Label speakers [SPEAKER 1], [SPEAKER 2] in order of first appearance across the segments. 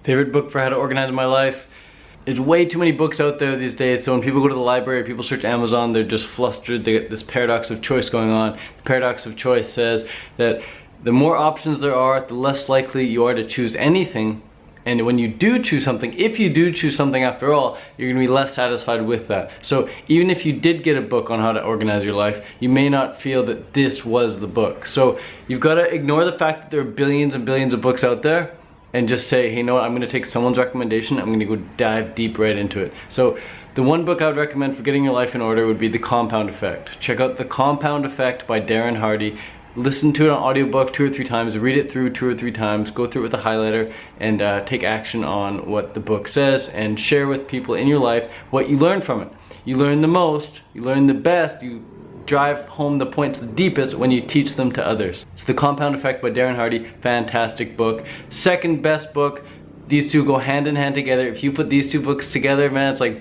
[SPEAKER 1] Favorite book for how to organize my life? There's way too many books out there these days, so when people go to the library, people search Amazon, they're just flustered. They get this paradox of choice going on. The paradox of choice says that the more options there are, the less likely you are to choose anything. And when you do choose something, if you do choose something after all, you're gonna be less satisfied with that. So even if you did get a book on how to organize your life, you may not feel that this was the book. So you've gotta ignore the fact that there are billions and billions of books out there and just say, hey, you know what, I'm gonna take someone's recommendation, I'm gonna go dive deep right into it. So the one book I would recommend for getting your life in order would be The Compound Effect. Check out The Compound Effect by Darren Hardy. Listen to it on audiobook 2 or 3 times, read it through 2 or 3 times, go through it with a highlighter, and take action on what the book says, and share with people in your life what you learn from it. You learn the most, you learn the best, you drive home the points the deepest when you teach them to others. So The Compound Effect by Darren Hardy, fantastic book. Second best book, these two go hand in hand together. If you put these two books together, man, it's like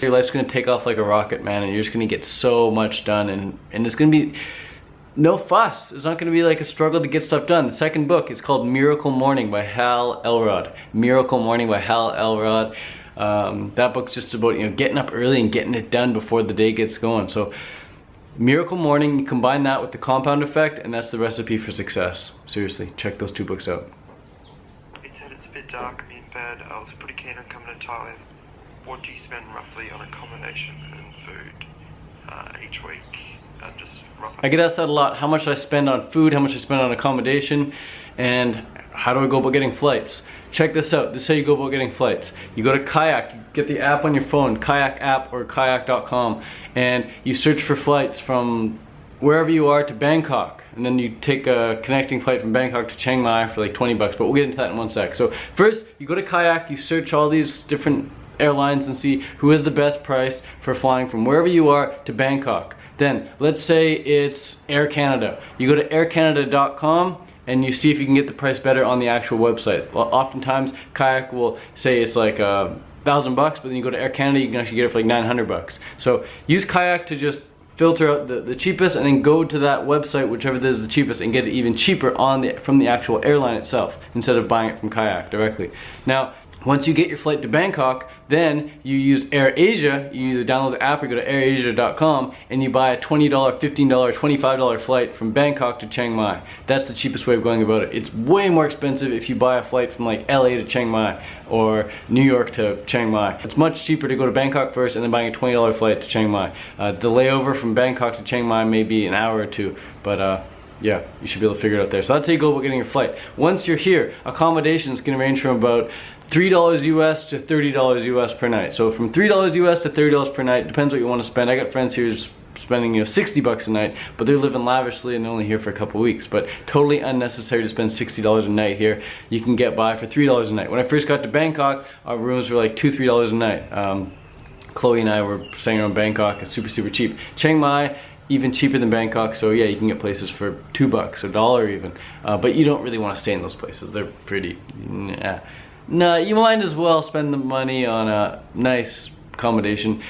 [SPEAKER 1] your life's gonna take off like a rocket, man, and you're just gonna get so much done, and it's gonna be no fuss. It's not gonna be like a struggle to get stuff done. The second book is called Miracle Morning by Hal Elrod. Miracle Morning by Hal Elrod. That book's just about, you know, getting up early and getting it done before the day gets going. So Miracle Morning, you combine that with The Compound Effect, and that's the recipe for success. Seriously, check those 2 books out.
[SPEAKER 2] It said it's a bit dark, me in bed. I was pretty keen on coming to Thailand. What do you spend roughly on accommodation and food each week? Just roughly.
[SPEAKER 1] I get asked that a lot. How much I spend on food, how much I spend on accommodation, and how do I go about getting flights? Check this out. This is how you go about getting flights. You go to Kayak, you get the app on your phone, Kayak app or kayak.com, and you search for flights from wherever you are to Bangkok. And then you take a connecting flight from Bangkok to Chiang Mai for like 20 bucks, but we'll get into that in one sec. So first, you go to Kayak, you search all these different airlines and see who is the best price for flying from wherever you are to Bangkok. Then, let's say it's Air Canada. You go to aircanada.com and you see if you can get the price better on the actual website. Well, oftentimes, Kayak will say it's like $1,000 bucks, but then you go to Air Canada, you can actually get it for like 900 bucks. So use Kayak to just filter out the cheapest, and then go to that website, whichever is the cheapest, and get it even cheaper from the actual airline itself, instead of buying it from Kayak directly. Now, once you get your flight to Bangkok, then you use AirAsia. You either download the app or go to airasia.com, and you buy a $20, $15, $25 flight from Bangkok to Chiang Mai. That's the cheapest way of going about it. It's way more expensive if you buy a flight from like LA to Chiang Mai or New York to Chiang Mai. It's much cheaper to go to Bangkok first and then buying a $20 flight to Chiang Mai. The layover from Bangkok to Chiang Mai may be an hour or 2, but yeah, you should be able to figure it out there. So that's how you go about getting your flight. Once you're here, accommodations can range from about $3 US to $30 US per night. So from $3 US to $30 per night, depends what you want to spend. I got friends here who's spending, you know, 60 bucks a night, but they're living lavishly and they're only here for a couple weeks. But totally unnecessary to spend $60 a night here. You can get by for $3 a night. When I first got to Bangkok, our rooms were like $2, $3 a night. Chloe and I were staying around Bangkok. It's super, super cheap. Chiang Mai, even cheaper than Bangkok, so yeah, you can get places for $2, $1 even. But you don't really want to stay in those places. They're pretty, no, you might as well spend the money on a nice accommodation,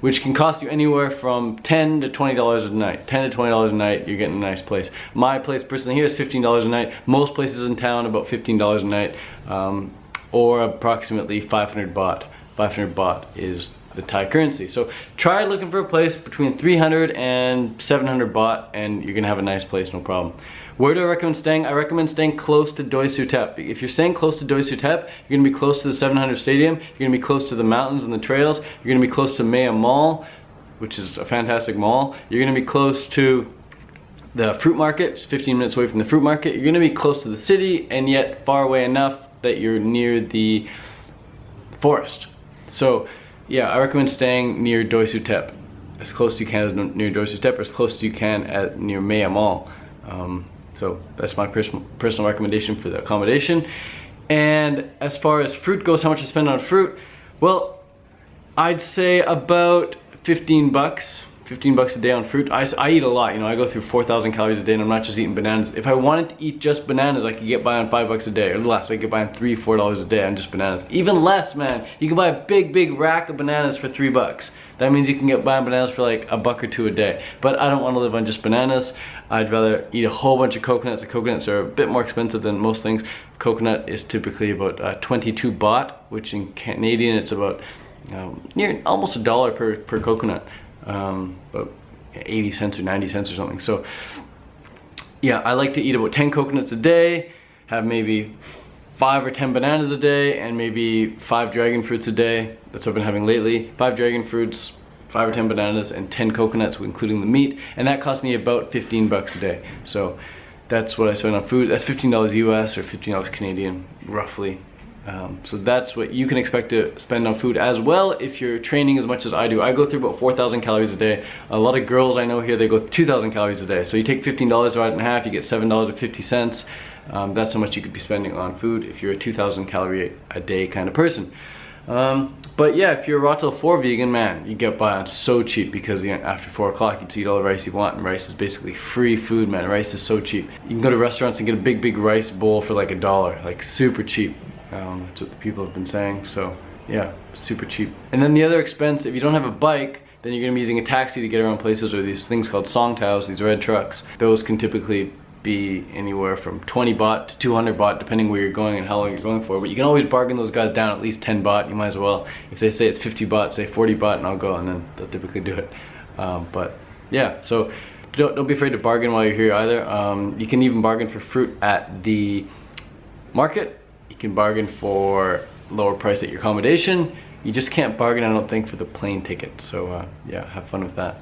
[SPEAKER 1] which can cost you anywhere from $10 to $20 a night. $10 to $20 a night, you're getting a nice place. My place personally here is $15 a night. Most places in town about $15 a night, or approximately 500 baht. 500 baht is the Thai currency. So try looking for a place between 300 and 700 baht, and you're gonna have a nice place, no problem. Where do I recommend staying? I recommend staying close to Doi Suthep. If you're staying close to Doi Suthep, you're gonna be close to the 700 Stadium, you're gonna be close to the mountains and the trails, you're gonna be close to Maya Mall, which is a fantastic mall. You're gonna be close to the fruit market, it's 15 minutes away from the fruit market. You're gonna be close to the city, and yet far away enough that you're near the forest. So yeah, I recommend staying near Doi Suthep, as close as you can as near Doi Suthep, or as close as you can at near Maya Mall. So that's my personal recommendation for the accommodation. And as far as fruit goes, how much I spend on fruit? Well, I'd say about 15 bucks 15 bucks a day on fruit. I eat a lot, you know, I go through 4,000 calories a day and I'm not just eating bananas. If I wanted to eat just bananas, I could get by on 5 bucks a day, or less. I could buy on $3-4 a day on just bananas. Even less, man. You can buy a big rack of bananas for 3 bucks. That means you can get by on bananas for like $1 or $2 a day. But I don't want to live on just bananas. I'd rather eat a whole bunch of coconuts. The coconuts are a bit more expensive than most things. Coconut is typically about 22 baht, which in Canadian it's about near almost $1 per coconut. About 80 cents or 90 cents or something. So yeah, I like to eat about 10 coconuts a day, have maybe 5 or 10 bananas a day, and maybe 5 dragon fruits a day. That's what I've been having lately. 5 dragon fruits, 5 or 10 bananas, and 10 coconuts, including the meat, and that cost me about 15 bucks a day. So that's what I spend on food. That's $15 US or $15 Canadian, roughly. So that's what you can expect to spend on food as well if you're training as much as I do. I go through about 4,000 calories a day. A lot of girls I know here, they go 2,000 calories a day. So you take $15, divide it in half, you get $7.50. That's how much you could be spending on food if you're a 2,000 calorie a day kind of person. But yeah, if you're a raw till 4 vegan, man, you get by on so cheap because, you know, after 4 o'clock you can eat all the rice you want, and rice is basically free food, man. Rice is so cheap. You can go to restaurants and get a big rice bowl for like $1, like super cheap. That's what the people have been saying. So yeah, super cheap. And then the other expense, if you don't have a bike, then you're gonna be using a taxi to get around places, or these things called songtaos, these red trucks. Those can typically be anywhere from 20 baht to 200 baht, depending where you're going and how long you're going for. But you can always bargain those guys down at least 10 baht. You might as well. If they say it's 50 baht, say 40 baht, and I'll go, and then they'll typically do it. But yeah, so don't be afraid to bargain while you're here either. You can even bargain for fruit at the market. You can bargain for lower price at your accommodation. You just can't bargain, I don't think, for the plane ticket. So yeah, have fun with that.